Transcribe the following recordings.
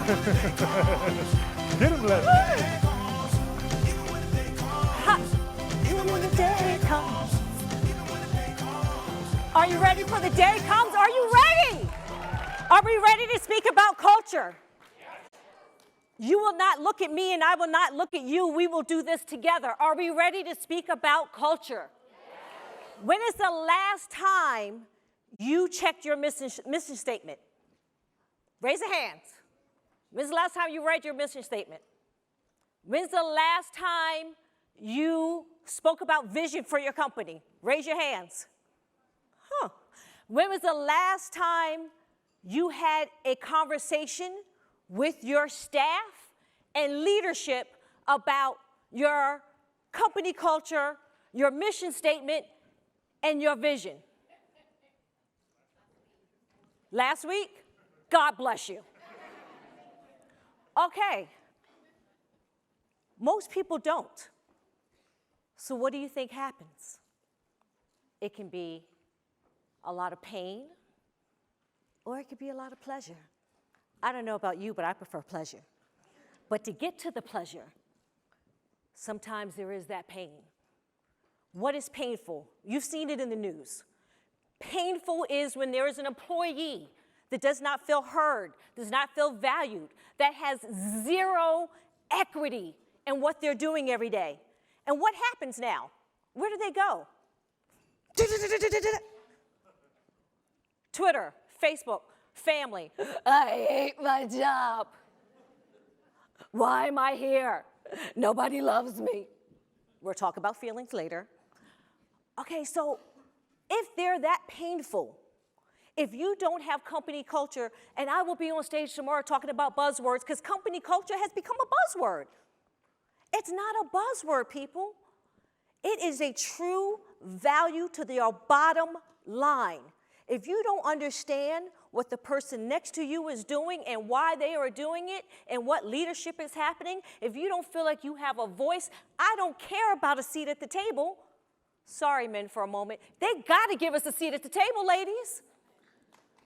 Get him, Leslie. Even when the day comes. Are you ready for the day comes? Are you ready? Are we ready to speak about culture? You will not look at me and I will not look at you. We will do this together. Are we ready to speak about culture? When is the last time you checked your mission statement? Raise your hands. When's the last time you read your mission statement? When's the last time you spoke about vision for your company? Raise your hands. Huh. When was the last time you had a conversation with your staff and leadership about your company culture, your mission statement, and your vision? Last week? God bless you. Okay. Most people don't. So what do you think happens? It can be a lot of pain, or it could be a lot of pleasure. I don't know about you, but I prefer pleasure. But to get to the pleasure, sometimes there is that pain. What is painful? You've seen it in the news. Painful is when there is an employee that does not feel heard, does not feel valued, that has zero equity in what they're doing every day. And what happens now? Where do they go? Twitter, Facebook, family. I hate my job. Why am I here? Nobody loves me. We'll talk about feelings later. Okay, so if they're that painful, if you don't have company culture, and I will be on stage tomorrow talking about buzzwords, because company culture has become a buzzword. It's not a buzzword, people. It is a true value to your bottom line. If you don't understand what the person next to you is doing and why they are doing it and what leadership is happening, if you don't feel like you have a voice, I don't care about a seat at the table. Sorry, men, for a moment. They got to give us a seat at the table, ladies.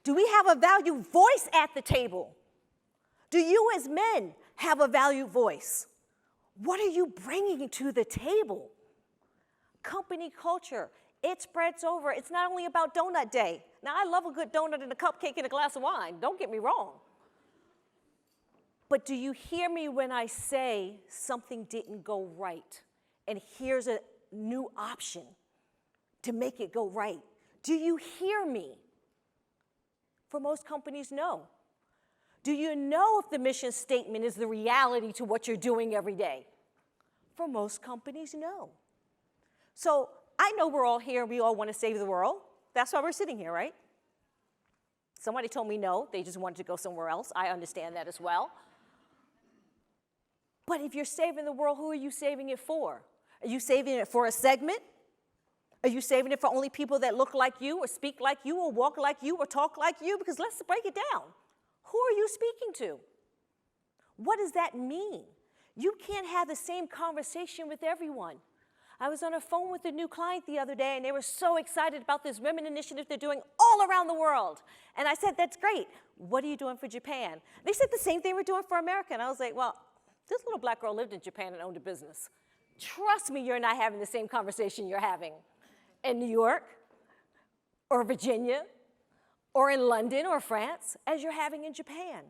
Do we have a valued voice at the table? Do you as men have a valued voice? What are you bringing to the table? Company culture, it spreads over. It's not only about donut day. Now, I love a good donut and a cupcake and a glass of wine. Don't get me wrong. But do you hear me when I say something didn't go right? And here's a new option to make it go right. Do you hear me? For most companies, no. Do you know if the mission statement is the reality to what you're doing every day? For most companies, no. So I know we're all here and we all want to save the world. That's why we're sitting here, right? Somebody told me no, they just wanted to go somewhere else. I understand that as well. But if you're saving the world, who are you saving it for? Are you saving it for a segment? Are you saving it for only people that look like you or speak like you or walk like you or talk like you? Because let's break it down. Who are you speaking to? What does that mean? You can't have the same conversation with everyone. I was on a phone with a new client the other day, and they were so excited about this women initiative they're doing all around the world. And I said, that's great. What are you doing for Japan? They said the same thing we're doing for America. And I was like, well, this little black girl lived in Japan and owned a business. Trust me, you're not having the same conversation you're having in New York or Virginia or in London or France as you're having in Japan.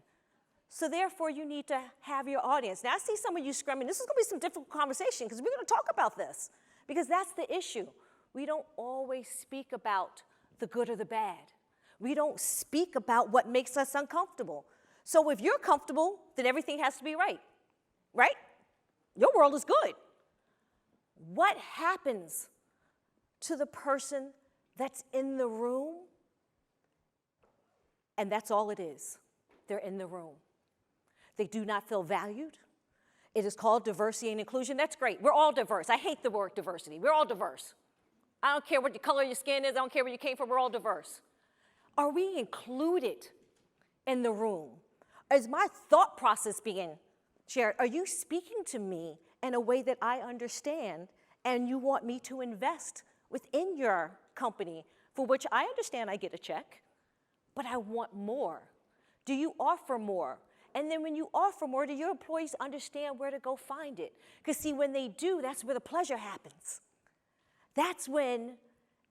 So therefore, you need to have your audience. Now, I see some of you screaming, this is going to be some difficult conversation because we're going to talk about this because that's the issue. We don't always speak about the good or the bad. We don't speak about what makes us uncomfortable. So if you're comfortable, then everything has to be right, right? Your world is good. What happens to the person that's in the room? And that's all it is. They're in the room. They do not feel valued. It is called diversity and inclusion. That's great. We're all diverse. I hate the word diversity. We're all diverse. I don't care what the color of your skin is. I don't care where you came from. We're all diverse. Are we included in the room? Is my thought process being shared? Are you speaking to me in a way that I understand and you want me to invest within your company, for which I understand I get a check, but I want more? Do you offer more? And then when you offer more, do your employees understand where to go find it? Because see, when they do, that's where the pleasure happens. That's when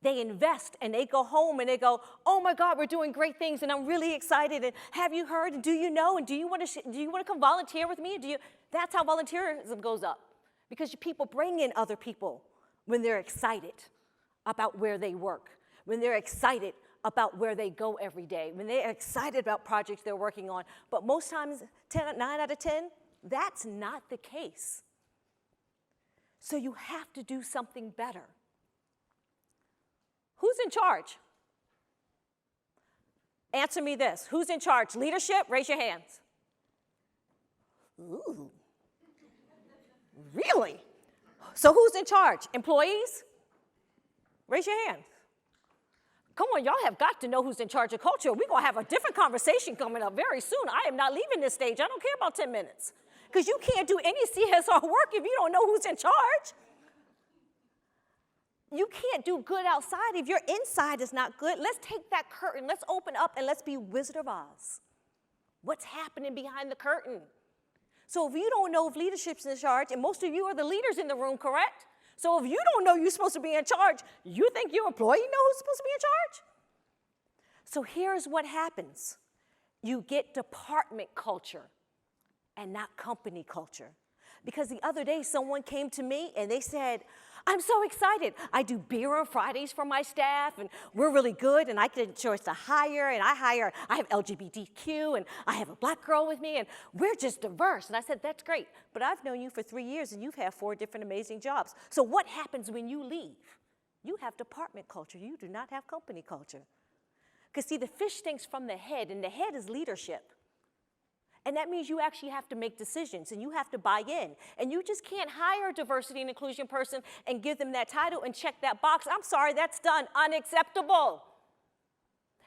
they invest and they go home and they go, oh my God, we're doing great things and I'm really excited. And have you heard? And do you know? And do you want to come volunteer with me? That's how volunteerism goes up. Because people bring in other people when they're excited about where they work, when they're excited about where they go every day, when they're excited about projects they're working on. But most times, 9 out of 10, that's not the case. So you have to do something better. Who's in charge? Answer me this. Who's in charge? Leadership? Raise your hands. Ooh. Really? So who's in charge? Employees? Raise your hand. Come on, y'all have got to know who's in charge of culture. We're going to have a different conversation coming up very soon. I am not leaving this stage. I don't care about 10 minutes. Because you can't do any CSR work if you don't know who's in charge. You can't do good outside if your inside is not good. Let's take that curtain. Let's open up and let's be Wizard of Oz. What's happening behind the curtain? So if you don't know if leadership's in charge, and most of you are the leaders in the room, correct? So if you don't know you're supposed to be in charge, you think your employee know who's supposed to be in charge? So here's what happens. You get department culture and not company culture. Because the other day, someone came to me and they said, I'm so excited. I do beer on Fridays for my staff, and we're really good, and I get a choice to hire, and I have LGBTQ, and I have a black girl with me, and we're just diverse. And I said, that's great, but I've known you for 3 years, and you've had 4 different amazing jobs. So what happens when you leave? You have department culture. You do not have company culture. Because see, the fish stinks from the head, and the head is leadership. And that means you actually have to make decisions and you have to buy in. And you just can't hire a diversity and inclusion person and give them that title and check that box. I'm sorry, that's done. Unacceptable.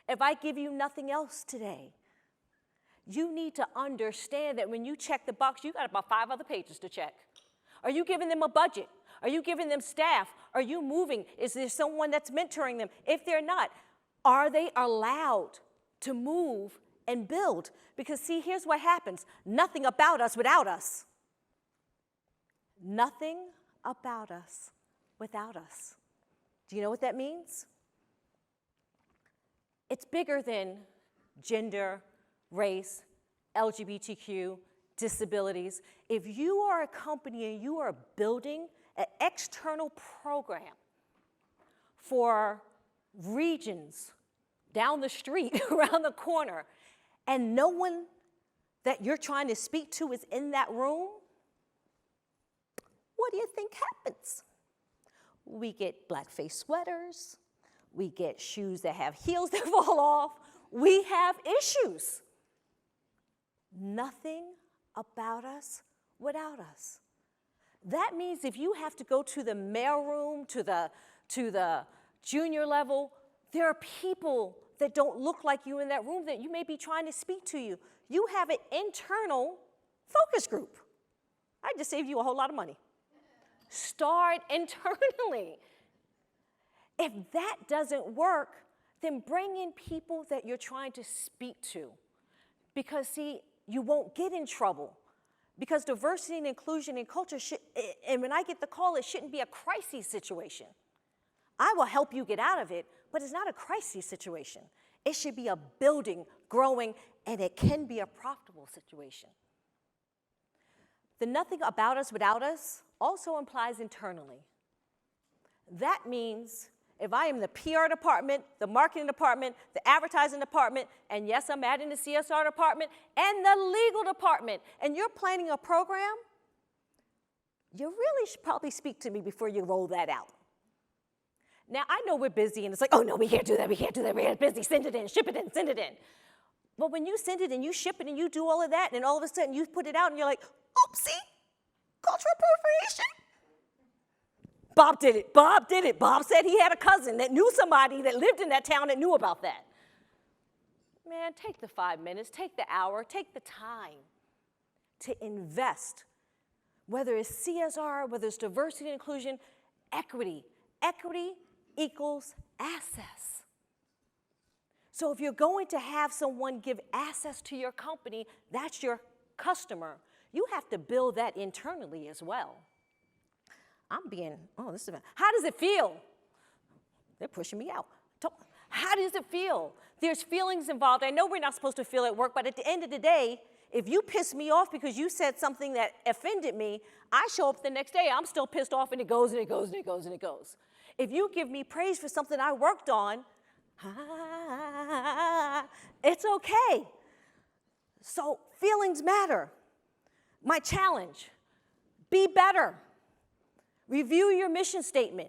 If I give you nothing else today, you need to understand that when you check the box, you got about 5 other pages to check. Are you giving them a budget? Are you giving them staff? Are you moving? Is there someone that's mentoring them? If they're not, are they allowed to move and build? Because see, here's what happens. Nothing about us without us. Nothing about us without us. Do you know what that means? It's bigger than gender, race, LGBTQ, disabilities. If you are a company and you are building an external program for regions down the street, around the corner, and no one that you're trying to speak to is in that room, what do you think happens? We get blackface sweaters. We get shoes that have heels that fall off. We have issues. Nothing about us without us. That means if you have to go to the mailroom, to the junior level, there are people that don't look like you in that room that you may be trying to speak to you. You have an internal focus group. I just saved you a whole lot of money. Start internally. If that doesn't work, then bring in people that you're trying to speak to. Because see, you won't get in trouble. Because diversity and inclusion and culture, and when I get the call, it shouldn't be a crisis situation. I will help you get out of it, but it's not a crisis situation. It should be a building, growing, and it can be a profitable situation. The nothing about us without us also implies internally. That means if I am the PR department, the marketing department, the advertising department, and yes, I'm adding the CSR department, and the legal department, and you're planning a program, you really should probably speak to me before you roll that out. Now, I know we're busy, and it's like, oh, no, we can't do that, we're busy, send it in, ship it in, send it in. But when you send it and you ship it and you do all of that, and all of a sudden you put it out and you're like, oopsie, cultural appropriation. Bob did it. Bob said he had a cousin that knew somebody that lived in that town that knew about that. Man, take the 5 minutes, take the hour, take the time to invest, whether it's CSR, whether it's diversity and inclusion, equity. Equity equals access. So if you're going to have someone give access to your company, that's your customer, you have to build that internally as well. How does it feel? They're pushing me out. How does it feel? There's feelings involved. I know we're not supposed to feel at work, but at the end of the day, if you piss me off because you said something that offended me, I show up the next day, I'm still pissed off, and it goes, and it goes, and it goes, and it goes. If you give me praise for something I worked on, it's okay. So feelings matter. My challenge, be better. Review your mission statement.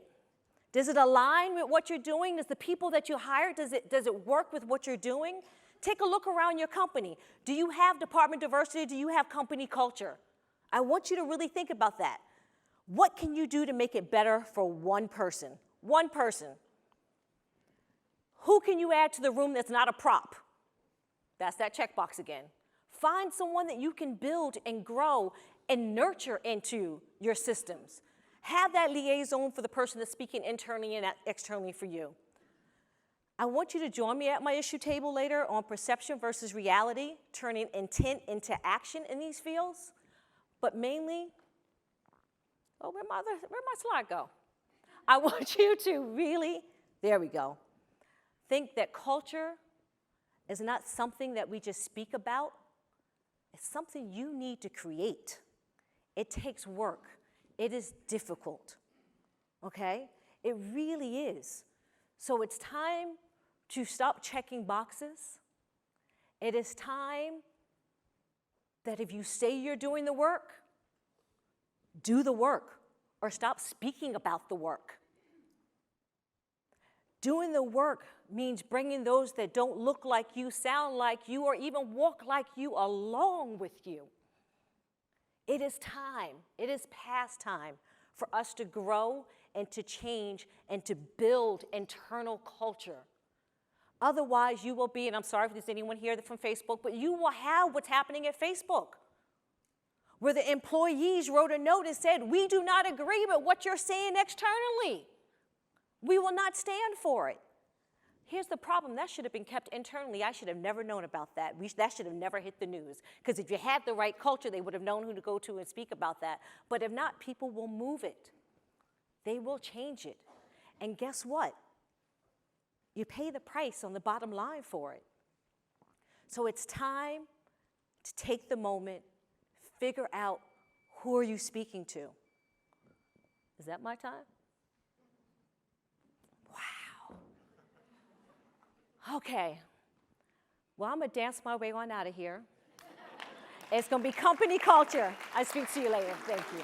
Does it align with what you're doing? Does the people that you hire, does it work with what you're doing? Take a look around your company. Do you have department diversity? Do you have company culture? I want you to really think about that. What can you do to make it better for one person? One person. Who can you add to the room that's not a prop? That's that checkbox again. Find someone that you can build and grow and nurture into your systems. Have that liaison for the person that's speaking internally and externally for you. I want you to join me at my issue table later on perception versus reality, turning intent into action in these fields. But mainly, where'd my slide go? I want you to really, there we go, think that culture is not something that we just speak about. It's something you need to create. It takes work. It is difficult, okay? It really is. So it's time to stop checking boxes. It is time that if you say you're doing the work, do the work, or stop speaking about the work. Doing the work means bringing those that don't look like you, sound like you, or even walk like you along with you. It is time, it is past time for us to grow and to change and to build internal culture. Otherwise, you will be, and I'm sorry if there's anyone here from Facebook, but you will have what's happening at Facebook, where the employees wrote a note and said, we do not agree with what you're saying externally. We will not stand for it. Here's the problem. That should have been kept internally. I should have never known about that. That should have never hit the news. Because if you had the right culture, they would have known who to go to and speak about that. But if not, people will move it. They will change it. And guess what? You pay the price on the bottom line for it. So it's time to take the moment, figure out who are you speaking to. Is that my time? Okay, well, I'm gonna dance my way on out of here. It's gonna be company culture. I speak to you later. Thank you.